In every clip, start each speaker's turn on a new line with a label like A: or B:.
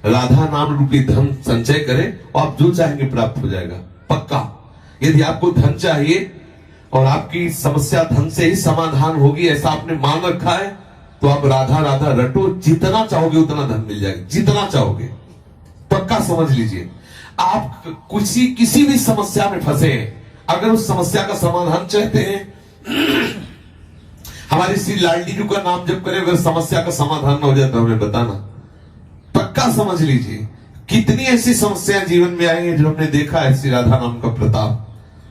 A: राधा नाम रूपी धन संचय करें और आप जो चाहेंगे प्राप्त हो जाएगा पक्का। यदि आपको धन चाहिए और आपकी समस्या धन से ही समाधान होगी ऐसा आपने मान रखा है तो आप राधा राधा रटो, जितना चाहोगे उतना धन मिल जाएगा, जितना चाहोगे। पक्का समझ लीजिए। आप किसी भी समस्या में फंसे हैं, अगर उस समस्या का समाधान चाहते हैं, हमारी श्री लाडली जी का नाम जप करें, अगर समस्या का समाधान न हो जाए तो हमें बताना। पक्का समझ लीजिए। कितनी ऐसी समस्याएं जीवन में आई हैं जो हमने देखा है श्री राधा नाम का प्रताप।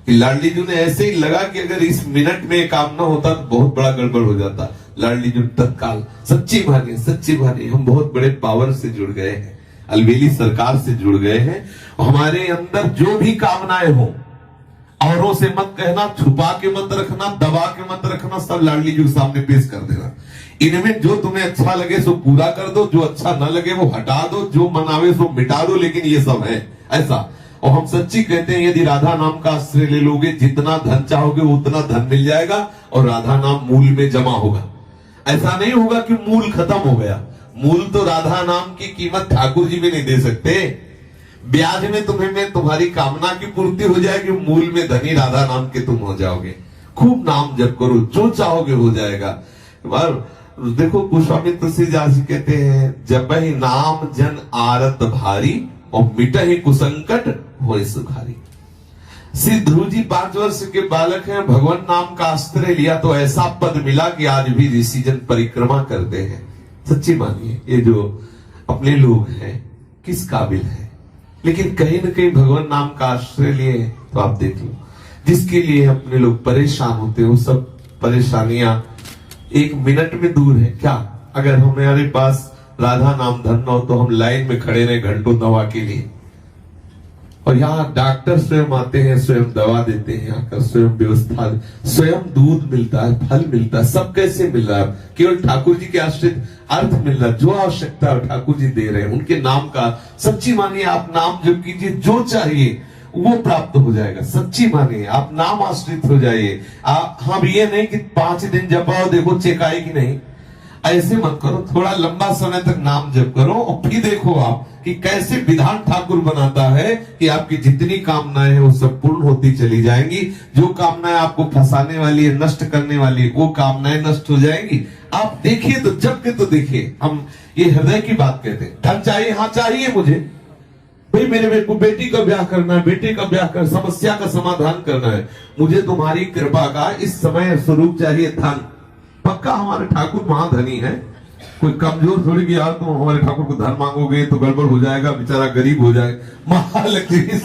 A: लाडली जी ने ऐसे ही लगा कि अगर इस मिनट में काम ना होता तो बहुत बड़ा गड़बड़ हो जाता। लाडली जी तत्काल सच्ची मानिए हम बहुत बड़े पावर से जुड़ गए हैं, अलबेली सरकार से जुड़ गए हैं। हमारे अंदर जो भी कामनाएं हो, औरों से मत कहना, छुपा के मत रखना, दबा के मत रखना, सब लाडली जी के सामने पेश कर देना। इनमें जो तुम्हें अच्छा लगे सो पूरा कर दो, जो अच्छा न लगे वो हटा दो, जो मनावे सो मिटा दो, लेकिन ये सब है ऐसा। और हम सच्ची कहते हैं यदि राधा नाम का आश्रय ले लोगे, जितना धन चाहोगे उतना धन मिल जाएगा और राधा नाम मूल में जमा होगा। ऐसा नहीं होगा कि मूल खत्म हो गया। मूल तो राधा नाम की कीमत ठाकुर जी भी नहीं दे सकते। ब्याज में तुम्हारी कामना की पूर्ति हो जाएगी, मूल में धनी राधा नाम के तुम हो जाओगे। खूब नाम जप करो, जो चाहोगे हो जाएगा। देखो गोस्वामी तुलसीदास जी कहते हैं, जब ही नाम जन आरत भारी और मिटहि कुसंकट होए सुखारी। श्री ध्रुव जी 5 वर्ष के बालक हैं, भगवान नाम का आश्रय लिया तो ऐसा पद मिला कि आज भी ऋषि जन परिक्रमा करते हैं। सच्ची मानिए ये जो अपने लोग हैं किस काबिल है, लेकिन कहीं ना कहीं भगवान नाम का आश्रय लिए तो आप देख लो, जिसके लिए अपने लोग परेशान होते हैं वो सब परेशानियां 1 मिनट में दूर है। क्या अगर हमारे पास राधा नाम धन न हो तो हम लाइन में खड़े रहे घंटों दवा के लिए, और यहाँ डॉक्टर स्वयं आते हैं, स्वयं दवा देते हैं, आकर स्वयं व्यवस्था, स्वयं दूध मिलता है, फल मिलता है, सब कैसे मिल रहा है? केवल ठाकुर जी के आश्रित अर्थ मिल रहा है। जो आवश्यकता है ठाकुर जी दे रहे हैं, उनके नाम का सच्ची मानिए आप नाम जप कीजिए, जो चाहिए वो प्राप्त हो जाएगा। सच्ची मानिए आप नाम आश्रित हो जाइए। हम ये नहीं कि 5 दिन जपाओ देखो चेक आए कि नहीं, ऐसे मत करो। थोड़ा लंबा समय तक नाम जप करो और फिर देखो आप कि कैसे विधान ठाकुर बनाता है कि आपकी जितनी कामनाएं हैं वो सब पूर्ण होती चली जाएंगी। जो कामनाएं आपको फंसाने वाली है, नष्ट करने वाली है, वो कामनाएं नष्ट हो जाएंगी। आप देखिए तो जब के तो देखिए। हम ये हृदय की बात कहते हैं। धन चाहिए, हाँ चाहिए मुझे भाई, मेरे को बेटी का ब्याह करना है, बेटे का ब्याह कर, समस्या का समाधान करना है, मुझे तुम्हारी कृपा का इस समय स्वरूप चाहिए धन। पक्का हमारे ठाकुर महाधनी है, कोई कमजोर थोड़ी कि यार तुम हमारे ठाकुर को धन मांगोगे तो गड़बड़ हो जाएगा, बेचारा गरीब हो जाएगा। महालक्ष्मी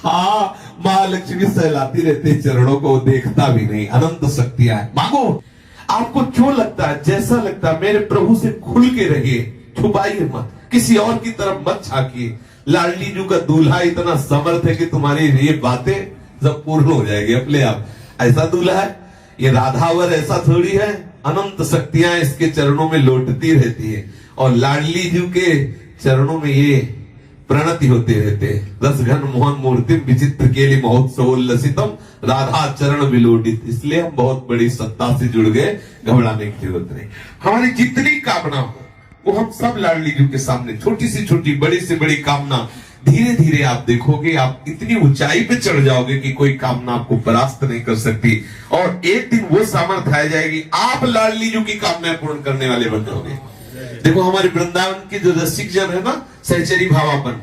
A: हाँ महालक्ष्मी सहलाती रहती चरणों को, देखता भी नहीं, अनंत शक्तियां है। मांगो, आपको जो लगता है जैसा लगता है मेरे प्रभु से खुल के रहिए, छुपाइए मत, किसी और की तरफ मत झांकिए। लाडली जी का दूल्हा इतना समर्थ है कि तुम्हारी ये बातें सब पूर्ण हो जाएगी अपने आप। ऐसा दूल्हा है ये, राधावर ऐसा थोड़ी है, अनंत शक्तियां इसके चरणों में लौटती रहती है और लाडली जी के चरणों में ये प्रणति होते रहते हैं। 10 घन मोहन मूर्ति विचित्र के लिए महोत्सवोल्लसितम राधा चरण विलोडित। इसलिए हम बहुत बड़ी सत्ता से जुड़ गए, घबराने की जरूरत नहीं। हमारी जितनी कामना हो वो हम सब लाडली जी के सामने, छोटी से छोटी बड़ी से बड़ी कामना, धीरे धीरे आप देखोगे आप इतनी ऊंचाई पे चढ़ जाओगे कि कोई कामना आपको परास्त नहीं कर सकती। और एक दिन वो सामर्थ्य आ जाएगी, आप लाडली जी की कामनाएं पूर्ण करने वाले बन जाओगे। देखो हमारे वृंदावन के जो रसिक जन है ना, सहचरी भावापन,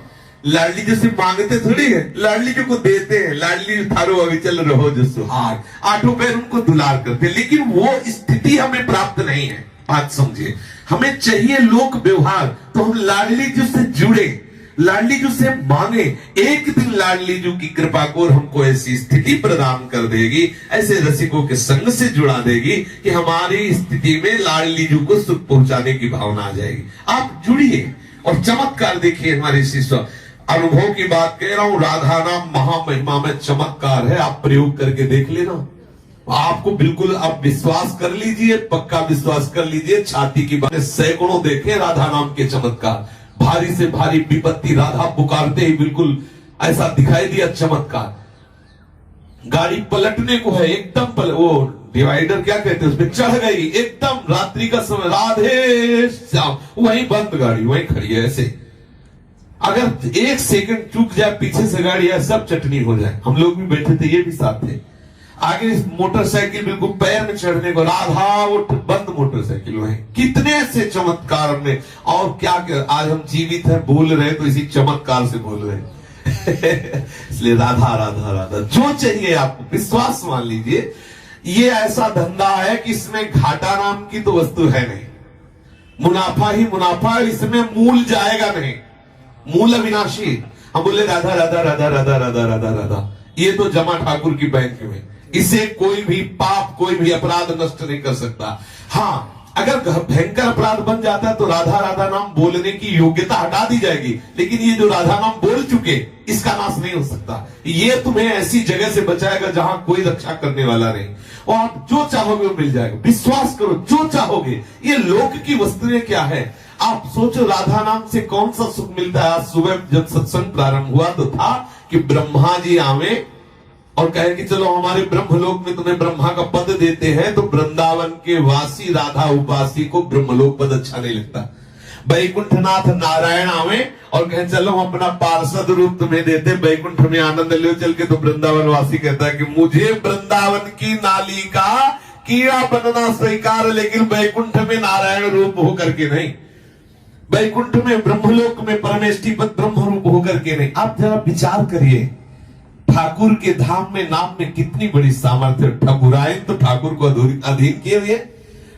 A: लाडली जी से मांगते थोड़ी है, लाडली जी को देते हैं। लाडली जी थारो अविचल रहो जो सुहाग, 8 पैर उनको दुलार करते, लेकिन वो स्थिति हमें प्राप्त नहीं है। बात समझिए, हमें चाहिए लोक व्यवहार, तो हम लाडली जी से जुड़े, लाडली जी से मांगे। एक दिन लाडली जी की कृपा को हमको ऐसी स्थिति प्रदान कर देगी, ऐसे रसिकों के संग से जुड़ा देगी कि हमारी स्थिति में लाडली जी को सुख पहुंचाने की भावना आ जाएगी। आप जुड़िए और चमत्कार देखिए। हमारे शिष्य अनुभव की बात कह रहा हूं, राधा नाम महामहिमा में चमत्कार है। आप प्रयोग करके देख लेना, आपको बिल्कुल आप विश्वास कर लीजिए, पक्का विश्वास कर लीजिए। छाती की बात, सैकड़ों देखे राधा नाम के चमत्कार। भारी से भारी विपत्ति राधा पुकारते ही बिल्कुल ऐसा दिखाई दिया चमत्कार। गाड़ी पलटने को है, एकदम वो डिवाइडर क्या कहते हैं उसमें चढ़ गई, एकदम रात्रि का समय, राधे श्याम, वहीं बंद गाड़ी वहीं खड़ी है ऐसे। अगर एक सेकंड चूक जाए पीछे से गाड़ी है, सब चटनी हो जाए। हम लोग भी बैठे थे, ये भी साथ थे। आगे मोटरसाइकिल बिल्कुल पैर में चढ़ने को, राधा उठ, बंद मोटरसाइकिल है। कितने से चमत्कार में, और क्या आज हम जीवित हैं, बोल रहे तो इसी चमत्कार से बोल रहे हैं। इसलिए राधा राधा राधा जो चाहिए आपको, विश्वास मान लीजिए। ये ऐसा धंधा है कि इसमें घाटा नाम की तो वस्तु है नहीं, मुनाफा ही मुनाफा, इसमें मूल जाएगा नहीं, मूल अविनाशी। हम बोले राधा राधा राधा राधा राधा राधा राधा, ये तो जमा ठाकुर की बैंक में, इसे कोई भी पाप, कोई भी अपराध नष्ट नहीं कर सकता। हाँ, अगर भयंकर अपराध बन जाता है तो राधा राधा नाम बोलने की योग्यता हटा दी जाएगी, लेकिन ये जो राधा नाम बोल चुके, इसका नाश नहीं हो सकता। ये तुम्हें ऐसी जगह से बचाएगा जहां कोई रक्षा करने वाला नहीं, और आप जो चाहोगे वो मिल जाएगा। विश्वास करो, जो चाहोगे। ये लोक की वस्तुएं क्या है, आप सोचो, राधा नाम से कौन सा सुख मिलता है। आज सुबह जब सत्संग प्रारंभ हुआ तो था कि ब्रह्मा जी आवे और कहे कि चलो हमारे ब्रह्मलोक में तुम्हें ब्रह्मा का पद देते हैं, तो वृंदावन के वासी राधा उपासी को ब्रह्मलोक पद अच्छा नहीं लगता। वैकुंठनाथ नारायण आवे और कहे चलो हम अपना पार्षद रूप तुम्हें देते, वैकुंठ में आनंद ले चल के, तो वृंदावन वासी कहता है कि मुझे वृंदावन की नाली का कीड़ा बनना स्वीकार, लेकिन वैकुंठ में नारायण रूप होकर के नहीं, वैकुंठ में ब्रह्मलोक में परमेष्टि पद ब्रह्म रूप होकर के नहीं। आप जरा विचार करिए, ठाकुर के धाम में नाम में कितनी बड़ी सामर्थ्य। ठाकुरायन तो ठाकुर को अधीन किए हुए,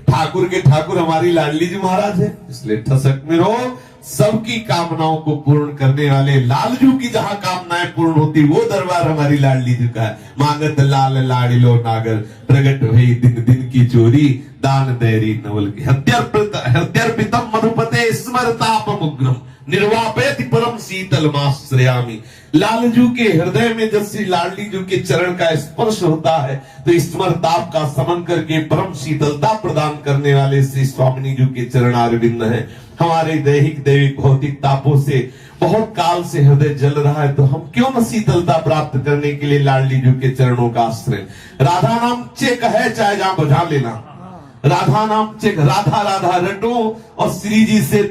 A: ठाकुर के ठाकुर हमारी लाडली जी महाराज है। इसलिए ठसक में रहो, सबकी कामनाओं को पूर्ण करने वाले लालजू की जहां कामनाएं पूर्ण होती, वो दरबार हमारी लाडली जी का है। मांगत लाल लाडिलो नागर, प्रगट भई दिन दिन की चोरी, दान दैरी नवल की हृदयर्पितम मधुपते स्मरतापमुग्रम, निर्वापेति परम शीतल माश्रयामी। लालजू के हृदय में जब श्री लाडली जू के चरण का स्पर्श होता है तो स्मरताप का समन करके परम शीतलता प्रदान करने वाले श्री स्वामिनी जू के चरणारविंद है। हमारे दैहिक दैविक भौतिक तापों से बहुत काल से हृदय जल रहा है, तो हम क्यों न शीतलता प्राप्त करने के लिए लाडली जू के चरणों का आश्रय। राधा नाम चेक है, चाहे जहां बजा लेना, राधा नाम चेक, राधा राधा रटो और श्री जी से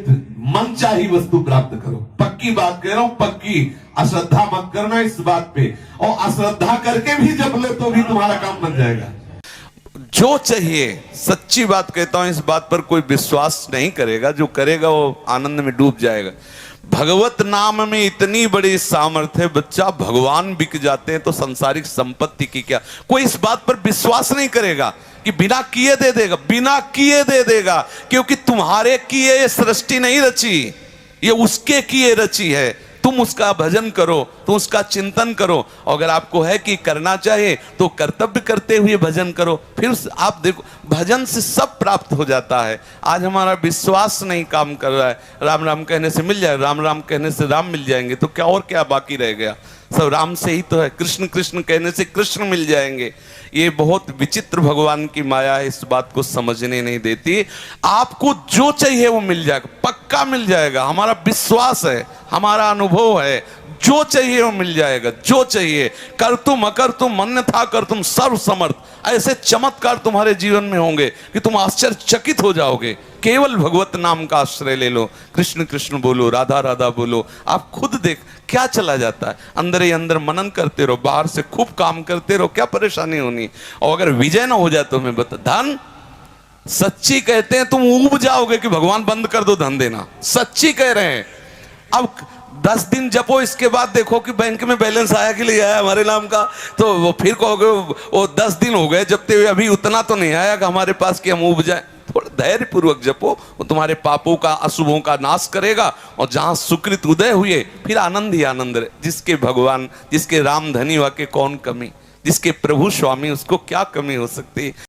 A: मन चाही वस्तु प्राप्त करो। पक्की बात कह रहा हूं, पक्की, अश्रद्धा मत करना इस बात पे, और अश्रद्धा करके भी जब ले तो भी तुम्हारा काम बन जाएगा। जो चाहिए, सच्ची बात कहता हूं, इस बात पर कोई विश्वास नहीं करेगा, जो करेगा वो आनंद में डूब जाएगा। भगवत नाम में इतनी बड़ी सामर्थ्य, बच्चा भगवान बिक जाते हैं तो संसारिक संपत्ति की क्या। कोई इस बात पर विश्वास नहीं करेगा कि बिना किए दे देगा, बिना किए दे देगा, क्योंकि तुम्हारे किए ये सृष्टि नहीं रची, ये उसके किए रची है। तुम उसका भजन करो, तुम उसका चिंतन करो, और अगर आपको है कि करना चाहिए तो कर्तव्य करते हुए भजन करो। फिर आप देखो, भजन से सब प्राप्त हो जाता है। आज हमारा विश्वास नहीं काम कर रहा है। राम राम कहने से मिल जाए, राम राम कहने से राम मिल जाएंगे, तो क्या और क्या बाकी रह गया, सब राम से ही तो है। कृष्ण कृष्ण कहने से कृष्ण मिल जाएंगे। ये बहुत विचित्र भगवान की माया है, इस बात को समझने नहीं देती। आपको जो चाहिए वो मिल जाएगा, पक्का मिल जाएगा, हमारा विश्वास है, हमारा अनुभव है। जो चाहिए वो मिल जाएगा, जो चाहिए। कर तुम अकर तुम अन्यथा कर तुम सर्व समर्थ, ऐसे चमत्कार तुम्हारे जीवन में होंगे कि तुम आश्चर्यचकित हो जाओगे। केवल भगवत नाम का आश्रय ले लो, कृष्ण कृष्ण बोलो, राधा राधा बोलो, आप खुद देख क्या चला जाता है। अंदर ही अंदर मनन करते रहो, बाहर से खूब काम करते रहो, क्या परेशानी होनी। और अगर विजय ना हो जाए तो हमें बता, धन सच्ची कहते हैं, तुम ऊब जाओगे कि भगवान बंद कर दो धन देना, सच्ची कह रहे हैं। अब 10 दिन जपो, इसके बाद देखो कि बैंक में बैलेंस आया कि नहीं आया हमारे नाम का, तो वो फिर कहोगे वो 10 दिन हो गए जपते हुए, अभी उतना तो नहीं आया कि हमारे पास कि हम ऊब जाए। थोड़ा धैर्य पूर्वक जपो, वो तुम्हारे पापों का अशुभों का नाश करेगा, और जहां सुकृत उदय हुए फिर आनंद ही आनंद रहे। जिसके भगवान, जिसके राम धनी वाके कौन कमी, जिसके प्रभु स्वामी उसको क्या कमी हो सकती है।